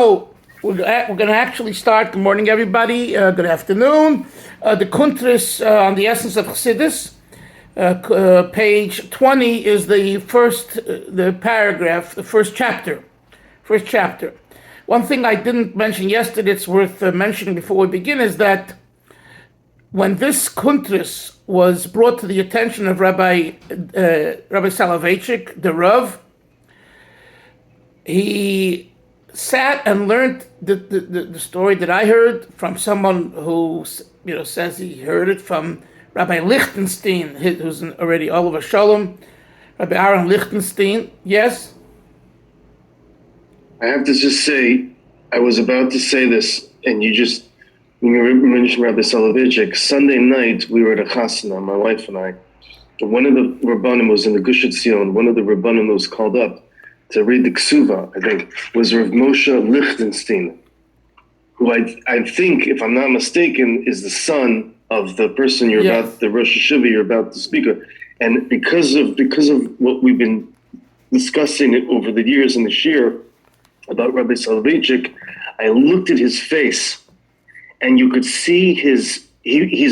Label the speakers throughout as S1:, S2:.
S1: So we're going to actually start. Good morning, everybody. Good afternoon. The Kuntris on the Essence of Chasidus, page 20 is the first, the paragraph, the first chapter. First chapter. One thing I didn't mention yesterday, it's worth mentioning before we begin, is that when this Kuntris was brought to the attention of Rabbi Soloveitchik, the Rav, he sat and learned the story that I heard from someone who says he heard it from Rabbi Lichtenstein, who's already Oliver Shalom, Rabbi Aaron Lichtenstein. Yes?
S2: I have to just say, I was about to say this, and when you mentioned Rabbi Soloveitchik, Sunday night we were at a chasana, my wife and I. And one of the Rabbanim was in the Gush Etzion. One of the Rabbanim was called up to read the Ksuva, I think, was Rav Moshe Lichtenstein, who I think, if I'm not mistaken, is the son of the person the Rosh Hashiva you're about to speak of. And because of what we've been discussing over the years in the Shir about Rabbi Soloveitchik, I looked at his face, and you could see he's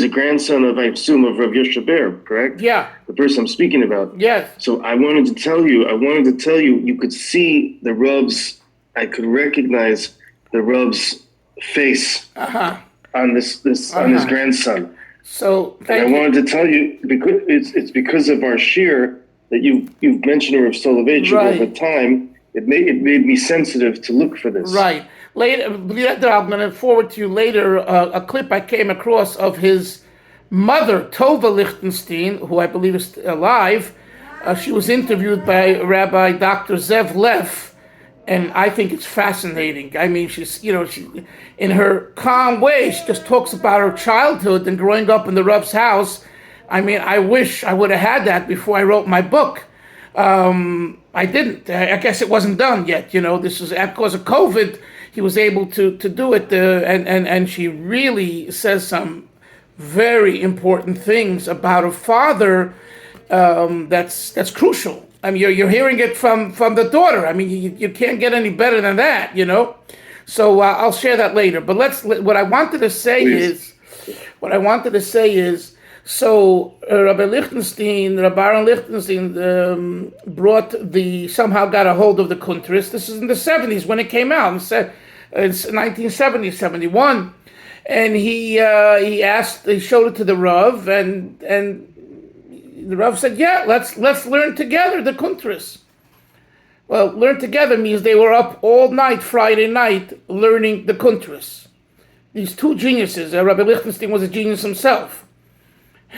S2: a grandson of, I assume, of Rav Yoshe Ber, correct?
S1: Yeah.
S2: The person I'm speaking about.
S1: Yes.
S2: So I wanted to tell you, you could see the Rav's, I could recognize the Rav's face on this on his grandson.
S1: So
S2: I wanted to tell you, because it's because of our shir that you've mentioned Rav Soloveitchik over time. It made me sensitive to look for this.
S1: Right. Later, I'm going to forward to you later a clip I came across of his mother, Tova Lichtenstein, who I believe is alive. She was interviewed by Rabbi Dr. Zev Leff, and I think it's fascinating. I mean, she in her calm way, she just talks about her childhood and growing up in the Rav's house. I mean, I wish I would have had that before I wrote my book. I didn't. I guess it wasn't done yet. This was because of COVID. He was able to do it, and she really says some very important things about her father. That's crucial. I mean, you're hearing it from the daughter. I mean, you can't get any better than that, So I'll share that later. But what I wanted to say is. So Rabbi Aaron Lichtenstein somehow got a hold of the Kuntris. This is in the 70s when it came out. It's 1970, 71. And he showed it to the Rav, and the Rav said, yeah, let's learn together the Kuntris. Well, learn together means they were up all night, Friday night, learning the Kuntris. These two geniuses, Rabbi Lichtenstein was a genius himself.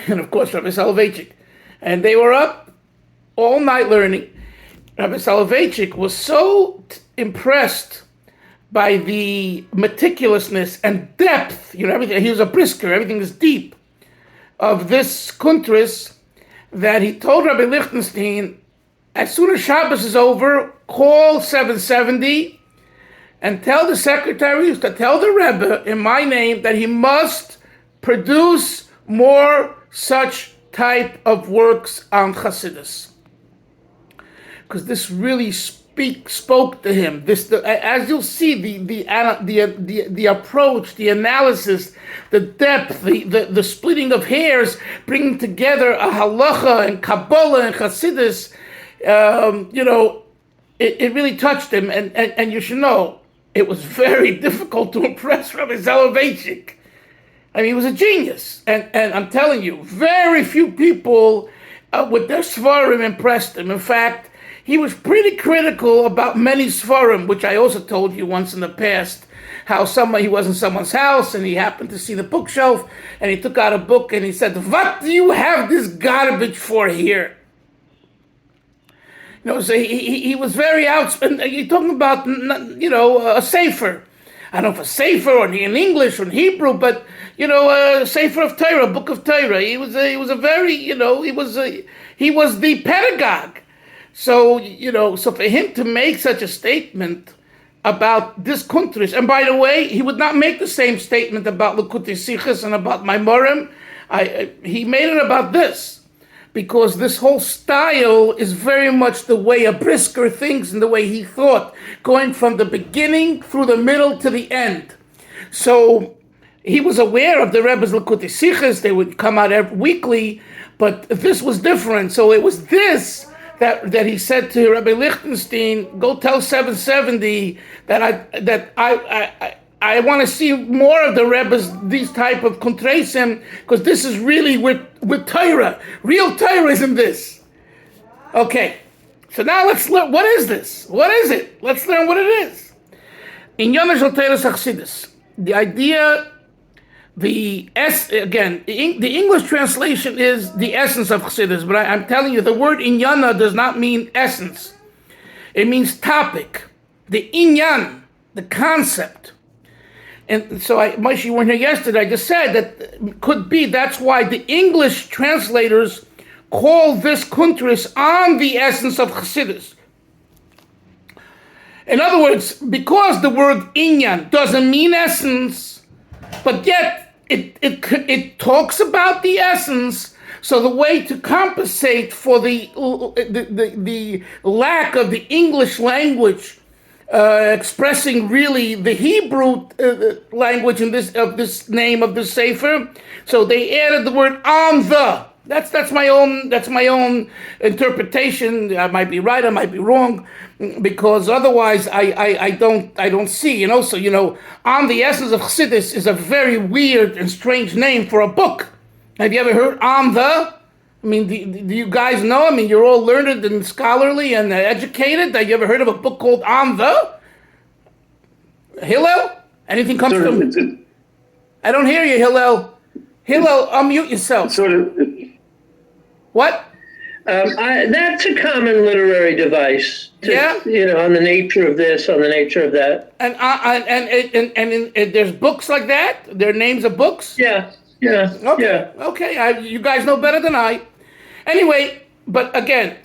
S1: And of course, Rabbi Soloveitchik. And they were up all night learning. Rabbi Soloveitchik was so impressed by the meticulousness and depth, everything. He was a brisker, everything is deep, of this Kuntris, that he told Rabbi Lichtenstein, as soon as Shabbos is over, call 770 and tell the secretaries to tell the Rebbe in my name that he must produce more such type of works on Chasidus, because this really spoke to him. As you'll see, the approach, the analysis, the depth, the splitting of hairs, bringing together a halacha and Kabbalah and Chasidus. It really touched him, and you should know it was very difficult to impress Rabbi Soloveitchik. I mean, he was a genius, and I'm telling you, very few people with their svarim impressed him. In fact, he was pretty critical about many svarim, which I also told you once in the past, how he was in someone's house, and he happened to see the bookshelf, and he took out a book, and he said, "What do you have this garbage for here?" So he was very outspoken. You're talking about, a sefer. I don't know if a sefer or in English or in Hebrew, but a sefer of Torah, a book of Torah. He was the pedagogue. So so for him to make such a statement about this Kuntris, and by the way, he would not make the same statement about Likutei Sichos and about Maimorim. He made it about this. because this whole style is very much the way a Brisker thinks and the way he thought, going from the beginning through the middle to the end. So he was aware of the Rebbe's Likutei Sichos. They would come out weekly, but this was different. So it was this that he said to Rabbi Lichtenstein, go tell 770 that I want to see more of the Rebbe's, these type of kontresim, because this is really with Torah. Real Torah is in this. Okay, so now let's learn, what is this? What is it? Let's learn what it is. In Yonah Shel Torah Chasidus, the idea, the English translation is the essence of Chasidus, but I'm telling you, the word inyana does not mean essence. It means topic, the inyan, the concept. And so, Moshe, you weren't here yesterday, I just said that could be, that's why the English translators call this kuntris on the essence of Chasidus. In other words, because the word inyan doesn't mean essence, but yet it talks about the essence, so the way to compensate for the lack of the English language expressing really the Hebrew language in this name of the Sefer, so they added the word on the. That's my own interpretation. I might be right, I might be wrong, because otherwise I don't see. And also, on the essence of Chassidus is a very weird and strange name for a book. Have you ever heard on the? I mean, do you guys know? I mean, you're all learned and scholarly and educated. Have you ever heard of a book called On the? Hillel? Anything comes from? I don't hear you, Hillel. Hillel, unmute yourself. What?
S3: That's a common literary device. On the nature of this, on the nature of that.
S1: And there's books like that. There are names of books.
S3: Yeah.
S1: Okay. You guys know better than I. Anyway, but again,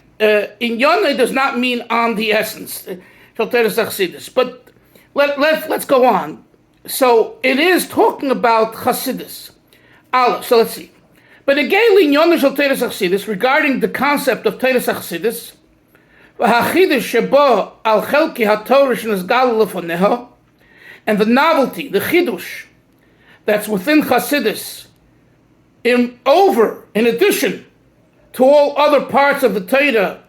S1: in Yonah does not mean on the essence. But let's go on. So it is talking about Chasidus. So let's see. But again, in Yonah Shel Torah Chasidus, regarding the concept of Torah Chasidus, and the novelty, the chidush that's within Chasidus, in addition to all other parts of the Torah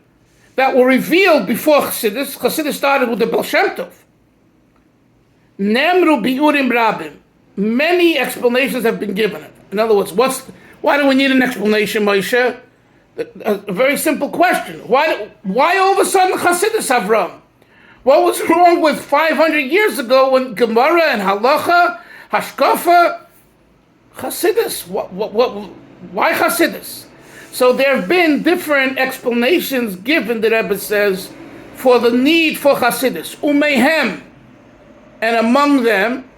S1: that were revealed before Chasidus. Chasidus started with the Baal Shem Tov. Nemru biurim rabim. Many explanations have been given. In other words, why do we need an explanation, Moshe? A very simple question. Why all of a sudden Chasidus, Avram? What was wrong with 500 years ago when Gemara and Halacha, Hashkafa, Chasidus? Why Chasidus? So there have been different explanations given, the Rebbe says, for the need for Chasidus. Umehem, and among them,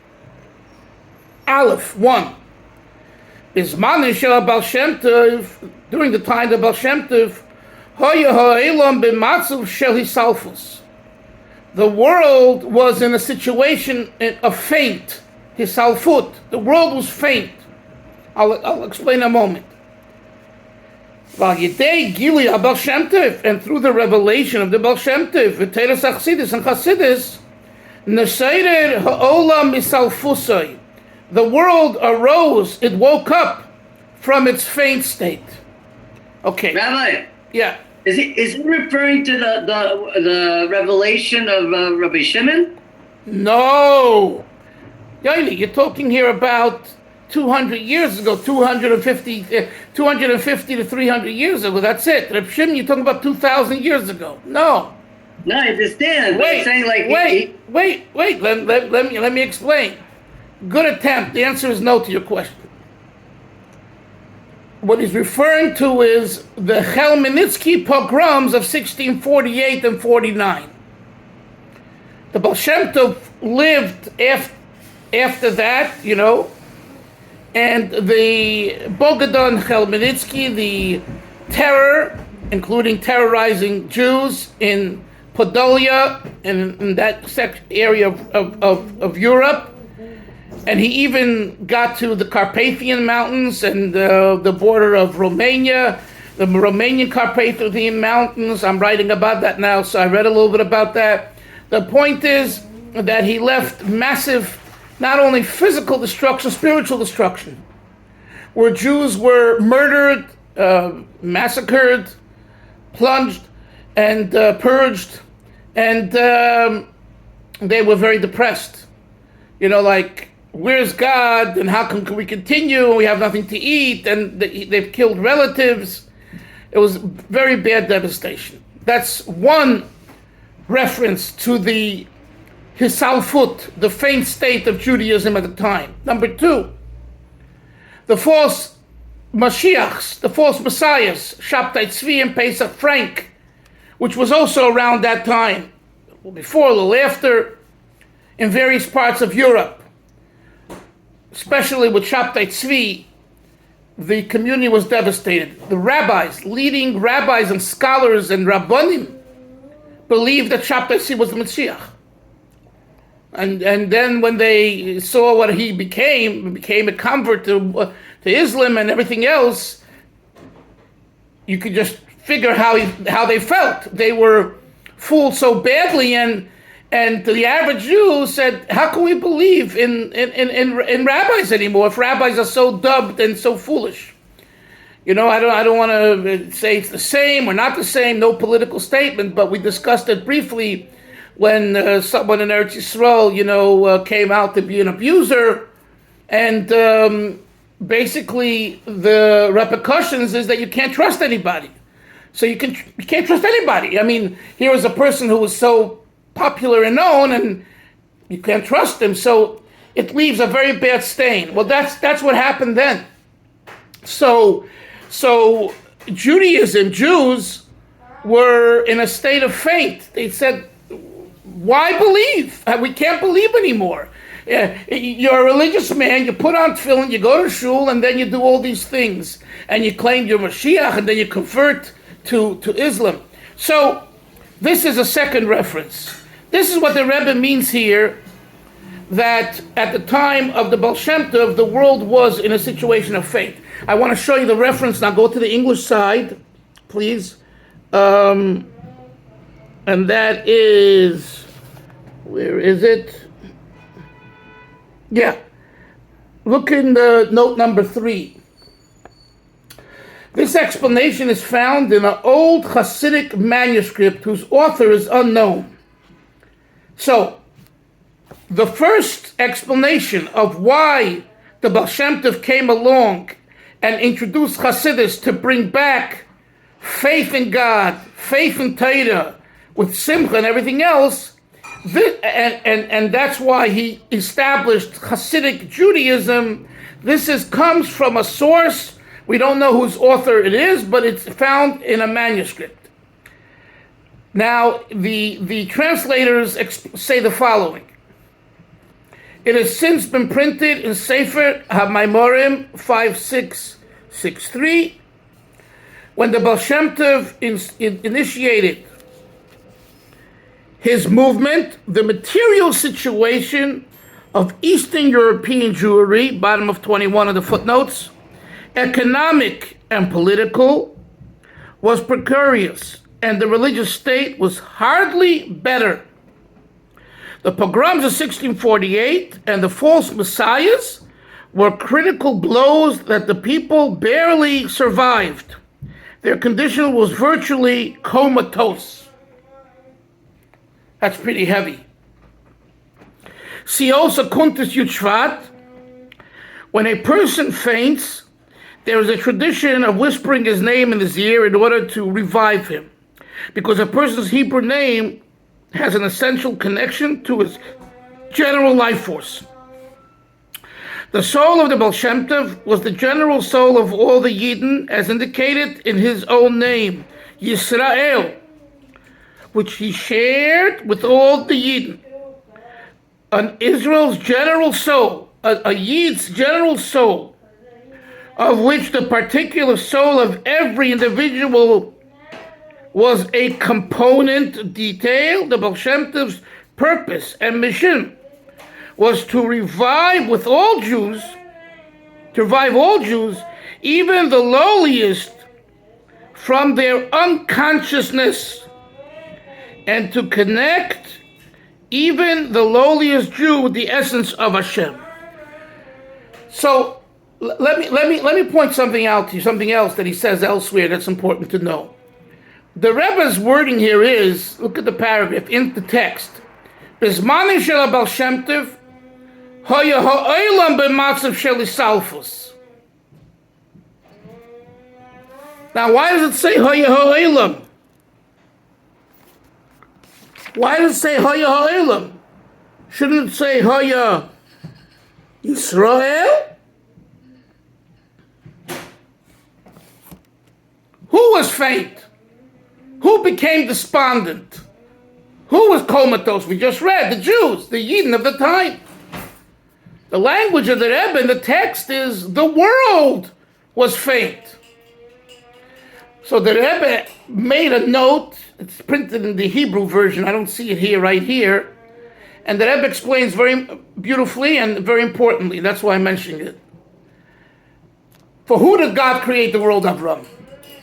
S1: Aleph, 1. Bizman shel Baal Shem Tov, during the time of Baal Shem Tov, Hoya ha'elam b'matzav shel hisalfus. The world was in a situation of faint, hisalfut. The world was faint. I'll explain in a moment. And through the revelation of the Baal Shem Tov, v'teres Chasidus and Chasidus, neseirer ha'olam misalfusay. The world arose, it woke up from its faint state. Okay.
S3: Rabbi.
S1: Yeah.
S3: Is it referring to the revelation of Rabbi Shimon?
S1: No. Yaeli, you're talking here about 200 years ago, 250 to 300 years ago. That's it. Rabbi Shimon, you're talking about 2,000 years ago. No.
S3: No, I understand.
S1: Wait.
S3: I'm saying
S1: Wait. Let me explain. Good attempt. The answer is no to your question. What he's referring to is the Chmielnicki pogroms of 1648 and 49. The Baal Shem Tov lived after that, and the Bogadon Chmielnicki, the terror, including terrorizing Jews in Podolia and in that area of Europe. And he even got to the Carpathian Mountains and the border of Romania. the Romanian Carpathian Mountains. I'm writing about that now, so I read a little bit about that. The point is that he left massive, not only physical destruction, spiritual destruction, where Jews were murdered, massacred, plunged, and purged, and they were very depressed. Like, where's God, and how can we continue? We have nothing to eat, and they've killed relatives. It was very bad devastation. That's one reference to the Hisalfut, the faint state of Judaism at the time. Number two, the false Mashiachs, the false messiahs, Shabtai Tzvi and Pesach Frank, which was also around that time, before, a little after, in various parts of Europe. Especially with Shabtai Tzvi, the community was devastated. The rabbis, leading rabbis and scholars and rabbanim, believed that Shabtai Tzvi was the Mashiach. And then when they saw what he became a convert to Islam and everything else, you could just figure how they felt. They were fooled so badly, and the average Jew said, "How can we believe in rabbis anymore if rabbis are so dubbed and so foolish?" I don't want to say it's the same or not the same. No political statement, but we discussed it briefly when someone in Eretz Yisrael, came out to be an abuser, and basically the repercussions is that you can't trust anybody. So you can't trust anybody. I mean, here was a person who was so popular and known, and you can't trust him. So it leaves a very bad stain. Well, that's what happened then. So Judaism, Jews were in a state of faint. They said, why believe? We can't believe anymore. You're a religious man, you put on tefillin, you go to shul, and then you do all these things. And you claim you're Mashiach, and then you convert to Islam. So this is a second reference. This is what the Rebbe means here, that at the time of the Baal Shem Tov, the world was in a situation of faith. I want to show you the reference. Now go to the English side, please. And that is, where is it? Yeah. Look in the note number 3. This explanation is found in an old Hasidic manuscript whose author is unknown. So, the first explanation of why the Baal Shem Tov came along and introduced Chasidus to bring back faith in God, faith in Torah, with Simcha and everything else, and that's why he established Hasidic Judaism. This comes from a source. We don't know whose author it is, but it's found in a manuscript. Now, the translators say the following. It has since been printed in Sefer HaMaimorim 5663. When the Baal Shem Tov initiated his movement, the material situation of Eastern European Jewry, bottom of 21 of the footnotes, economic and political, was precarious, and the religious state was hardly better. The pogroms of 1648 and the false messiahs were critical blows that the people barely survived. Their condition was virtually comatose. That's pretty heavy. See also Kuntis Yud. When a person faints, there is a tradition of whispering his name in his ear in order to revive him, because a person's Hebrew name has an essential connection to his general life force. The soul of the Baal Shem Tov was the general soul of all the Yidden, as indicated in his own name, Yisrael, which he shared with all the Yidden. An Israel's general soul, a Yid's general soul, of which the particular soul of every individual was a component detail. The Baal Shem Tov's purpose and mission was to revive all Jews, even the lowliest, from their unconsciousness and to connect even the lowliest Jew with the essence of Hashem. So let me point something out to you, something else that he says elsewhere that's important to know. The Rebbe's wording here is, look at the paragraph in the text. Bizmani shel Baal Shem Tov hoya ha'olam b'matzav shel isalfus. Now, why does it say hoya ha'olam? Why does it say hoya ha'olam? Shouldn't it say hoya Yisrael? Who was faint? Who became despondent? Who was comatose? We just read the Jews, the Yidden of the time. The language of the Rebbe in the text is the world was faint. So the Rebbe made a note. It's printed in the Hebrew version. I don't see it here, right here. And the Rebbe explains very beautifully and very importantly. That's why I'm mentioning it. For who did God create the world, Avram?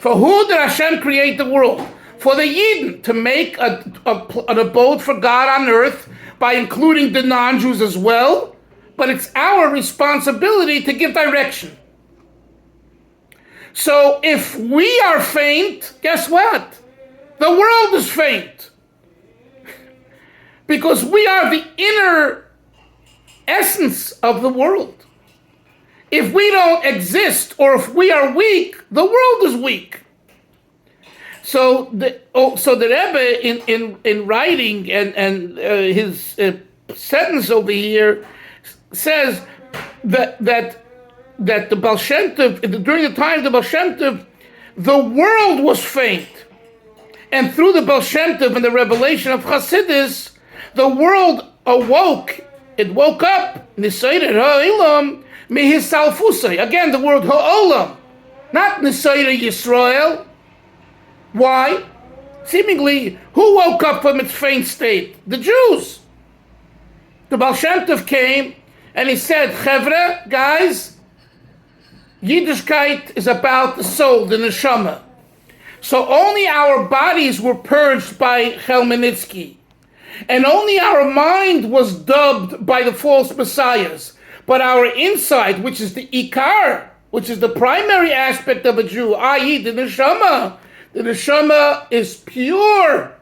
S1: For who did Hashem create the world? For the Yidden, to make an abode for God on earth by including the non-Jews as well. But it's our responsibility to give direction. So if we are faint, guess what? The world is faint. Because we are the inner essence of the world. If we don't exist, or if we are weak, the world is weak. So the Rebbe in writing and his sentence over here says that the Baal Shem Tov, during the time of the Baal Shem Tov, the world was faint. And through the Baal Shem Tov and the revelation of Chasidus, the world awoke. It woke up. Nisayre ha'olam mihisalfusay. Again, the word ha'olam, not Nisayre Yisrael. Why? Seemingly, who woke up from its faint state? The Jews. The Baal Shem Tov came and he said, Chevre, guys, Yiddishkeit is about the soul, the neshama. So only our bodies were purged by Chelmenitsky. And only our mind was dubbed by the false messiahs. But our inside, which is the ikar, which is the primary aspect of a Jew, i.e. the neshama is pure.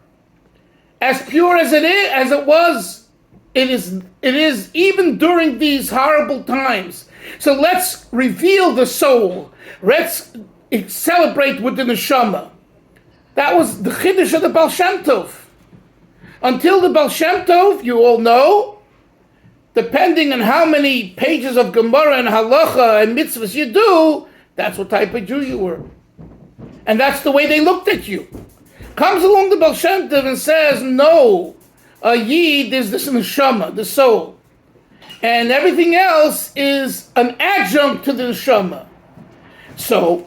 S1: As pure as it was. It is even during these horrible times. So let's reveal the soul. Let's celebrate with the neshama. That was the chiddush of the Baal Shem Tov. Until the Baal Shem Tov, you all know, depending on how many pages of Gemara and Halacha and mitzvahs you do, that's what type of Jew you were. And that's the way they looked at you. Comes along the Baal Shem Tov and says, no, a Yid is the neshama, the soul. And everything else is an adjunct to the neshama. So,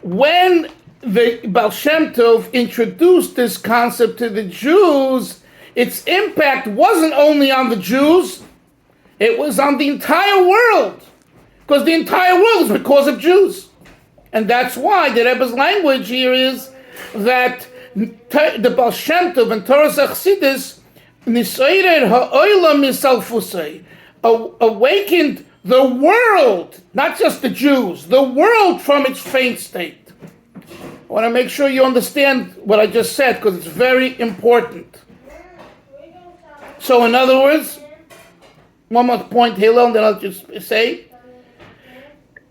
S1: when the Baal Shem Tov introduced this concept to the Jews, its impact wasn't only on the Jews, it was on the entire world. Because the entire world is because of Jews. And that's why the Rebbe's language here is that the Baal Shem Tov and Torah Chasidus Nisayre ha'olam misalfusay awakened the world, not just the Jews, the world from its faint state. I want to make sure you understand what I just said because it's very important. So in other words, one more point, Hillel, and then I'll just say,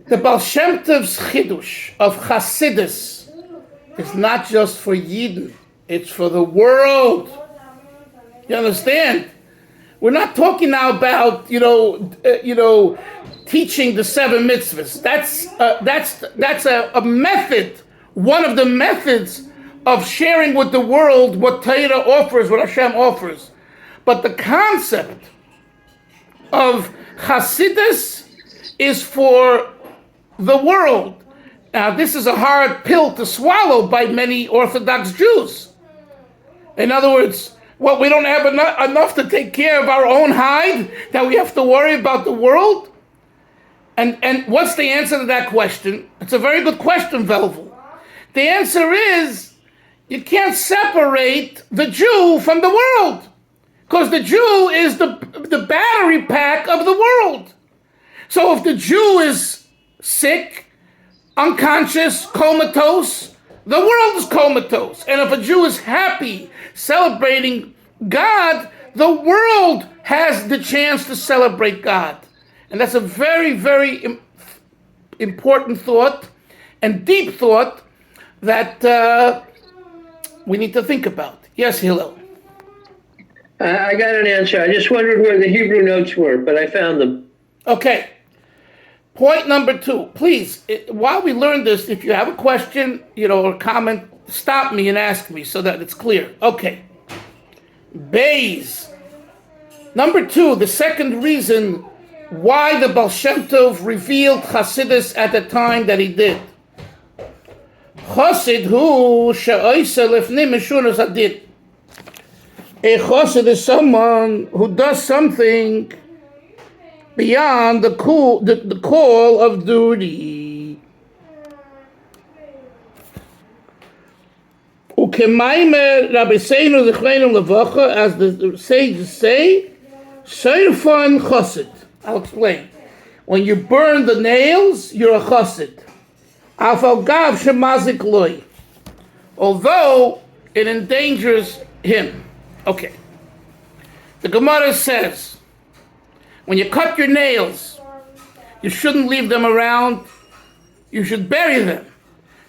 S1: the Baal Shem Tov's chidush of Chasidus is not just for Yidden, it's for the world. You understand? We're not talking now about teaching the 7 mitzvahs. That's a method, one of the methods of sharing with the world what Torah offers, what Hashem offers. But the concept of Chasidus is for the world. Now, this is a hard pill to swallow by many Orthodox Jews. In other words, we don't have enough to take care of our own hide, that we have to worry about the world? And what's the answer to that question? It's a very good question, Velvel. The answer is you can't separate the Jew from the world, because the Jew is the battery pack of the world. So if the Jew is sick, unconscious, comatose, the world is comatose. And if a Jew is happy, celebrating God, the world has the chance to celebrate God. And that's a very, very important thought and deep thought that we need to think about. Yes, Hillel.
S3: I got an answer. I just wondered where the Hebrew notes were, but I found them.
S1: Okay. Point number 2. Please, while we learn this, if you have a question, or comment, stop me and ask me so that it's clear. Okay. Bays. Number 2, the second reason why the Baal Shem Tov revealed Chasidus at the time that he did. Chasid hu she'oisa lefnim mishuras hadin. A Chasid is someone who does something beyond the call of duty. Ukemaimer Rabbeinu Zechreinu Levacha, as the sages say, Seirfan Chasid. I'll explain. When you burn the nails, you're a Chasid. Afal Gav Shemazik Loi. Although it endangers him. Okay. The Gemara says, when you cut your nails, you shouldn't leave them around. You should bury them.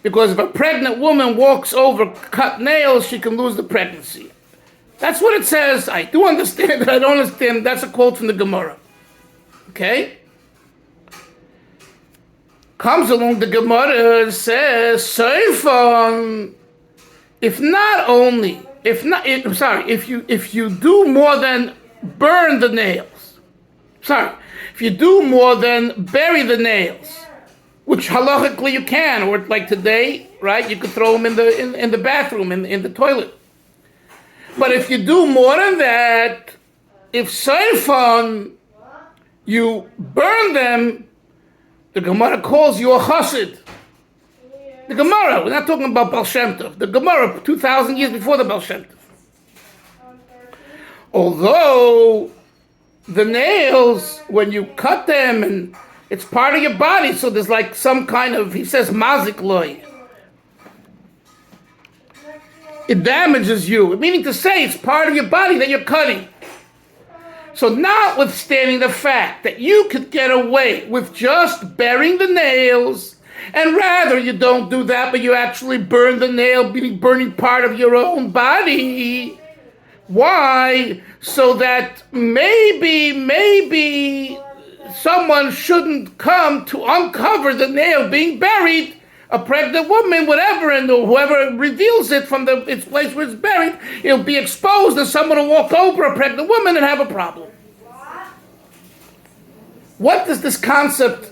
S1: Because if a pregnant woman walks over cut nails, she can lose the pregnancy. That's what it says. I do understand, but I don't understand. That's a quote from the Gemara. Okay? Comes along the Gemara and says, Seifon, if you do more than burn the nails, if you do more than bury the nails, which halachically you can, or like today, right? You could throw them in the bathroom, in the toilet. But if you do more than that, if seifon, you burn them, the Gemara calls you a chassid. The Gemara, we're not talking about Baal Shem Tov. The Gemara, 2,000 years before the Baal Shem Tov. Although the nails, when you cut them, and it's part of your body, so there's like some kind of, he says, mazik loy. It damages you, meaning to say it's part of your body that you're cutting. So notwithstanding the fact that you could get away with just burying the nails, and rather you don't do that, but you actually burn the nail, burning part of your own body. Why? So that maybe someone shouldn't come to uncover the nail being buried, a pregnant woman, whatever, and whoever reveals it from its place where it's buried, it'll be exposed, and someone will walk over a pregnant woman and have a problem. What does this concept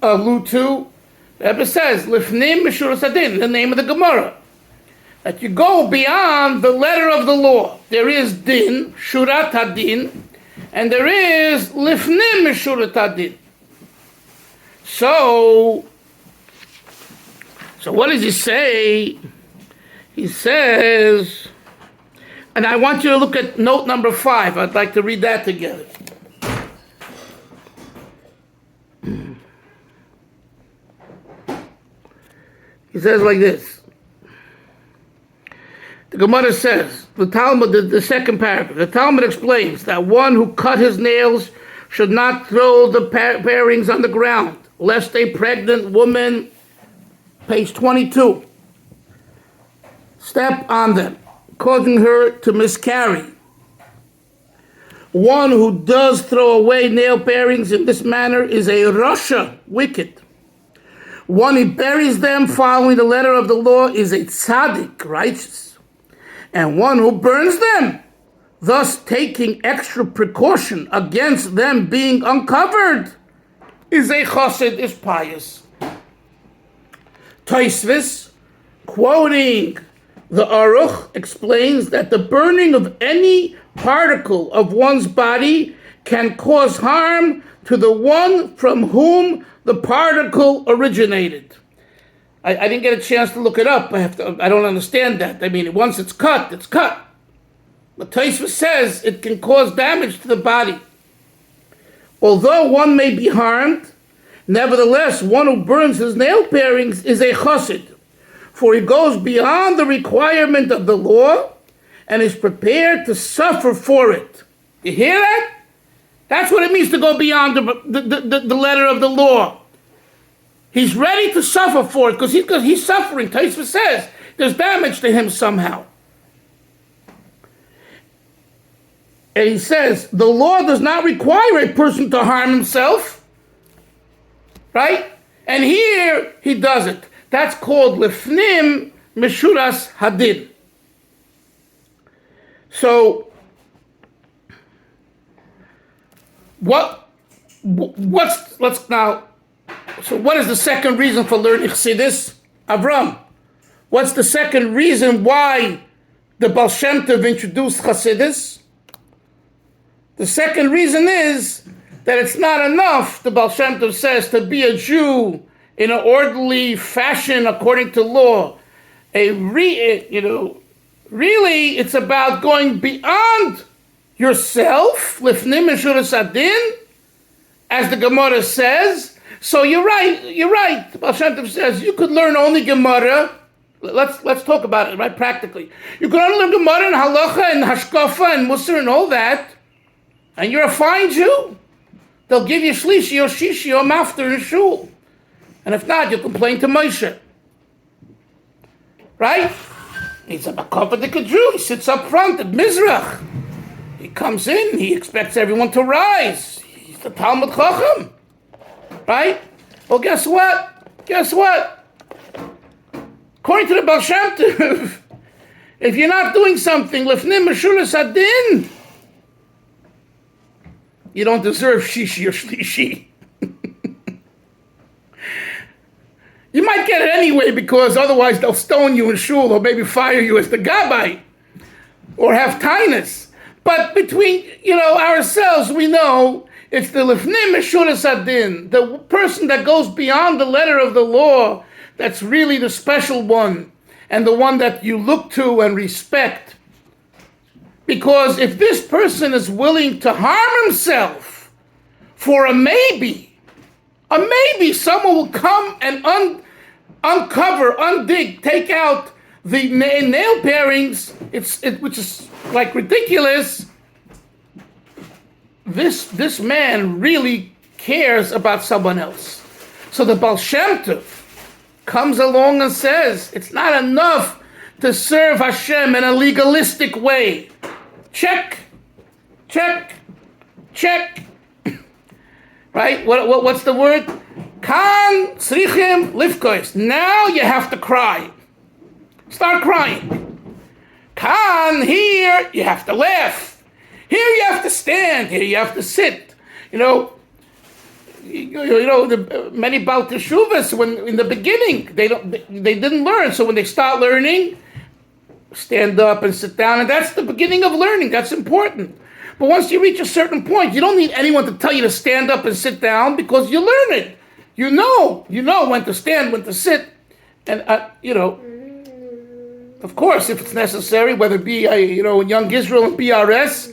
S1: allude to? The Rebbe says, Lifnim Mishuras Hadin, the name of the Gemara. That you go beyond the letter of the law. There is din, Shurat Hadin, and there is Lifnim Mishurat Hadin. So what does he say? He says, and I want you to look at note number 5. I'd like to read that together. He says like this. The Gemara says, the Talmud, the second paragraph, the Talmud explains that one who cut his nails should not throw the parings on the ground, lest a pregnant woman, page 22, step on them, causing her to miscarry. One who does throw away nail parings in this manner is a rasha, wicked. One who buries them following the letter of the law is a tzaddik, righteous. And one who burns them, thus taking extra precaution against them being uncovered, is a chassid, is pious. Tosfos, quoting the Aruch, explains that the burning of any particle of one's body can cause harm to the one from whom the particle originated. I didn't get a chance to look it up. I don't understand that. I mean, once it's cut, it's cut. But Tosfos says it can cause damage to the body. Although one may be harmed, nevertheless, one who burns his nail parings is a chassid, for he goes beyond the requirement of the law and is prepared to suffer for it. You hear that? That's what it means to go beyond the letter of the law. He's ready to suffer for it because he's suffering. Tosfos says there's damage to him somehow. And he says the law does not require a person to harm himself, right? And here he does it. That's called lifnim meshuras hadin. So So what is the second reason for learning Chasidus? Avram, what's the second reason why the Baal Shem Tov introduced Chasidus? The second reason is that it's not enough, the Baal Shem Tov says, to be a Jew in an orderly fashion according to law. Really, it's about going beyond yourself, lifnim meshuras hadin, as the Gemara says. So you're right. The Baal Shem Tov says you could learn only Gemara. Let's talk about it, right, practically. You could only learn Gemara and Halacha and Hashkafa and Musar and all that, and you're a fine Jew. They'll give you Shlishi or Shishi or Mafter in Shul. And if not, you'll complain to Moshe. Right? He's a Makopadik Jew. He sits up front at Mizrach. He comes in, he expects everyone to rise. He's the Talmud Chacham. Right? Well, guess what? According to the Baal Shem Tov, if you're not doing something, lifnim meshuras hadin, you don't deserve shishi or shlishi. You might get it anyway because otherwise they'll stone you in shul or maybe fire you as the gabbai or have tainus. But between ourselves, we know it's the lifnim meshuras hadin, the person that goes beyond the letter of the law, that's really the special one and the one that you look to and respect. Because if this person is willing to harm himself for a maybe, someone will come and uncover, undig, take out the nail parings, which is like ridiculous. This man really cares about someone else. So the Baal Shem Tov comes along and says, it's not enough to serve Hashem in a legalistic way. Check. Right? What's the word? Kan tzrichim lifkois. Now you have to cry. Start crying. Kan, here you have to laugh. Here you have to stand. Here you have to sit. The many Baal Teshuvas, when in the beginning they didn't learn. So when they start learning, stand up and sit down, and that's the beginning of learning. That's important. But once you reach a certain point, you don't need anyone to tell you to stand up and sit down because you learn it. You know when to stand, when to sit, and of course, if it's necessary, whether it be in Young Israel and BRS,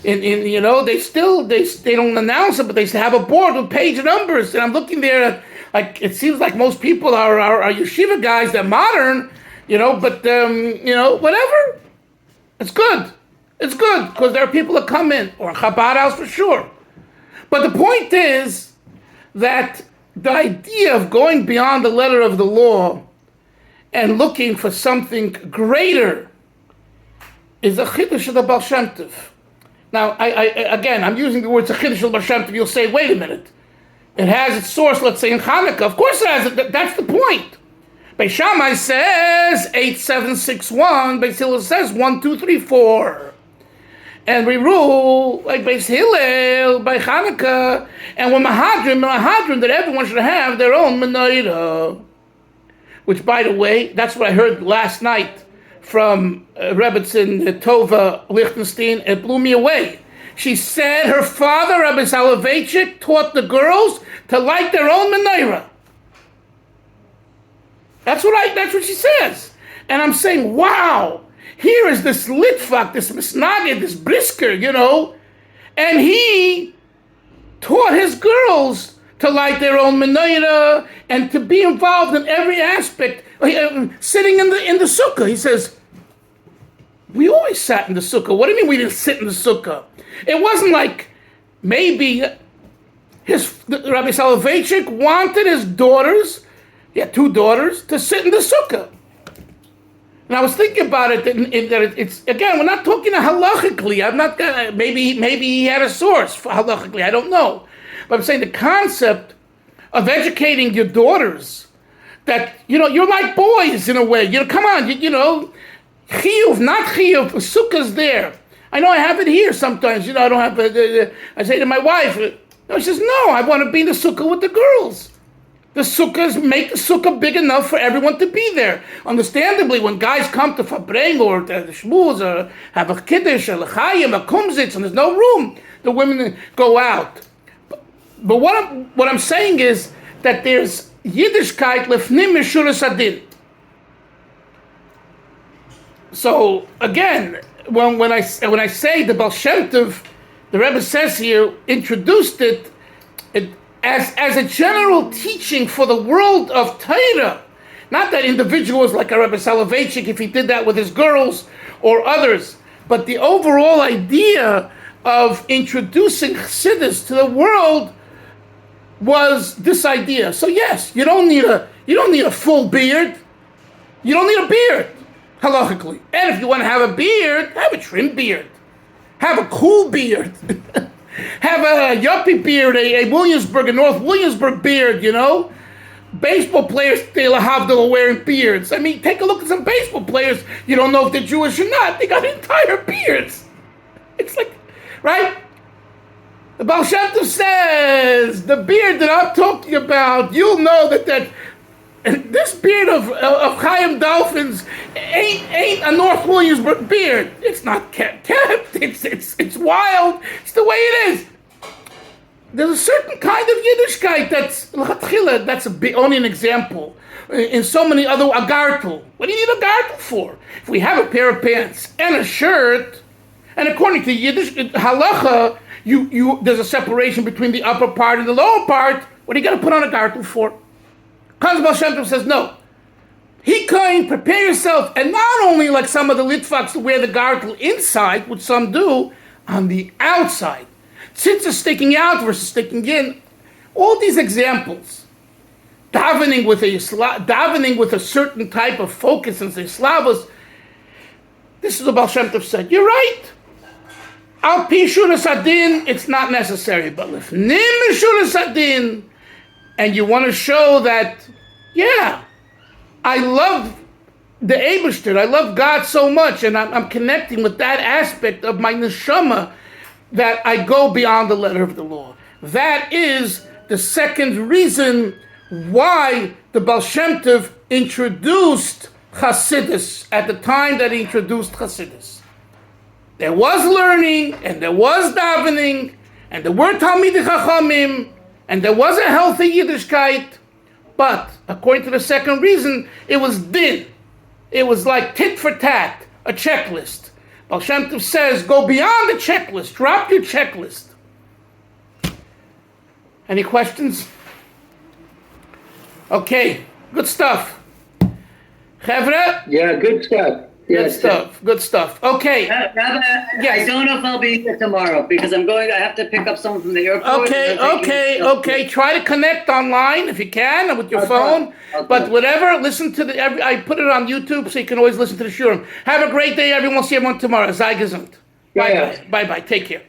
S1: they don't announce it, but they have a board with page numbers, and I'm looking there at, like, it seems like most people are yeshiva guys. They're modern, but whatever. It's good because there are people that come in, or a Chabad house for sure. But the point is that the idea of going beyond the letter of the law and looking for something greater is a chiddush of the Baal Shem Tov. Now, I'm using the words a chiddush of the Baal Shem Tov. You'll say, wait a minute. It has its source, let's say, in Hanukkah. Of course it has. That's the point. Beis Shammai says 8761. Beis Hillel says 1, 2, 3, 4. And we rule like Beis Hillel by Hanukkah, and we're mahadrim that everyone should have their own menorah. Which, by the way, that's what I heard last night from Rebbetzin Tova Lichtenstein. It blew me away. She said her father, Rabbi Soloveitchik, taught the girls to light their own menorah. That's what she says. And I'm saying, wow, here is this Litvak, this Misnagid, this Brisker, and he taught his girls to light their own menorah and to be involved in every aspect. Sitting in the sukkah, he says, we always sat in the sukkah. What do you mean we didn't sit in the sukkah? It wasn't like maybe Rabbi Soloveitchik wanted his daughters, he had 2 daughters, to sit in the sukkah. And I was thinking about it, that it's, again, we're not talking halachically. I'm not gonna, maybe he had a source for halachically, I don't know. But I'm saying the concept of educating your daughters that, you're like boys in a way. Come on, chiyuv, not chiyuv, sukkah's there. I know I have it here sometimes, I don't have it. I say to my wife, she says, no, I want to be in the sukkah with the girls. The sukkahs, make the sukkah big enough for everyone to be there. Understandably, when guys come to Fabreng or to the Shmuz or have a Kiddush, a L'chaim, a Kumzitz, and there's no room, the women go out. But what I'm saying is that there's Yiddishkeit lefnim mishuras adin. So again, when I say the Baal Shem Tov, the Rebbe says here, introduced it as a general teaching for the world of Torah. Not that individuals like a Rebbe Soloveitchik, if he did that with his girls or others, but the overall idea of introducing Chasidus to the world was this idea. So yes, you don't need a full beard. You don't need a beard, halachically. And if you want to have a beard, have a trim beard. Have a cool beard. Have a yuppie beard, a Williamsburg, a North Williamsburg beard, Baseball players, they are wearing beards. I mean, take a look at some baseball players. You don't know if they're Jewish or not. They got entire beards. It's like, right? The Baal Shem Tov says, the beard that I'm talking about, you'll know that this beard of Chaim Dolphins ain't a North Williamsburg beard. It's not kept. It's wild. It's the way it is. There's a certain kind of Yiddishkeit that's only an example. In so many other, a gartel. What do you need a gartel for? If we have a pair of pants and a shirt, and according to Yiddish halacha, there's a separation between the upper part and the lower part. What are you going to put on a gartel for? Baal Shem Tov says, no. Hikain, prepare yourself, and not only like some of the Litvaks to wear the gartel inside, which some do, on the outside. Tzitzis sticking out versus sticking in. All these examples. Davening with a certain type of focus in Slavos. This is what Baal Shem Tov said. You're right. Al pi shuras adin, it's not necessary. But lifnim shuras adin, and you want to show that, yeah, I love the Eibishter, I love God so much, and I'm connecting with that aspect of my neshama, that I go beyond the letter of the law. That is the second reason why the Baal Shem Tov introduced Chasidus at the time that he introduced Chasidus. There was learning, and there was davening, and there were Talmidei Chachamim, and there was a healthy Yiddishkeit, but according to the second reason, it was din. It was like tit for tat, a checklist. Baal Shem Tov says, go beyond the checklist, drop your checklist. Any questions? Okay, good stuff. Chevra?
S3: Yeah, good stuff.
S1: Good stuff. Okay.
S4: Rabbi,
S1: yes.
S4: I don't know if I'll be here tomorrow because I have to pick up someone from the airport.
S1: Okay. Try to connect online if you can with your phone.
S4: Okay.
S1: But whatever, listen to I put it on YouTube so you can always listen to the shurim. Have a great day, everyone. See everyone tomorrow. Sei gesund. Bye. Take care.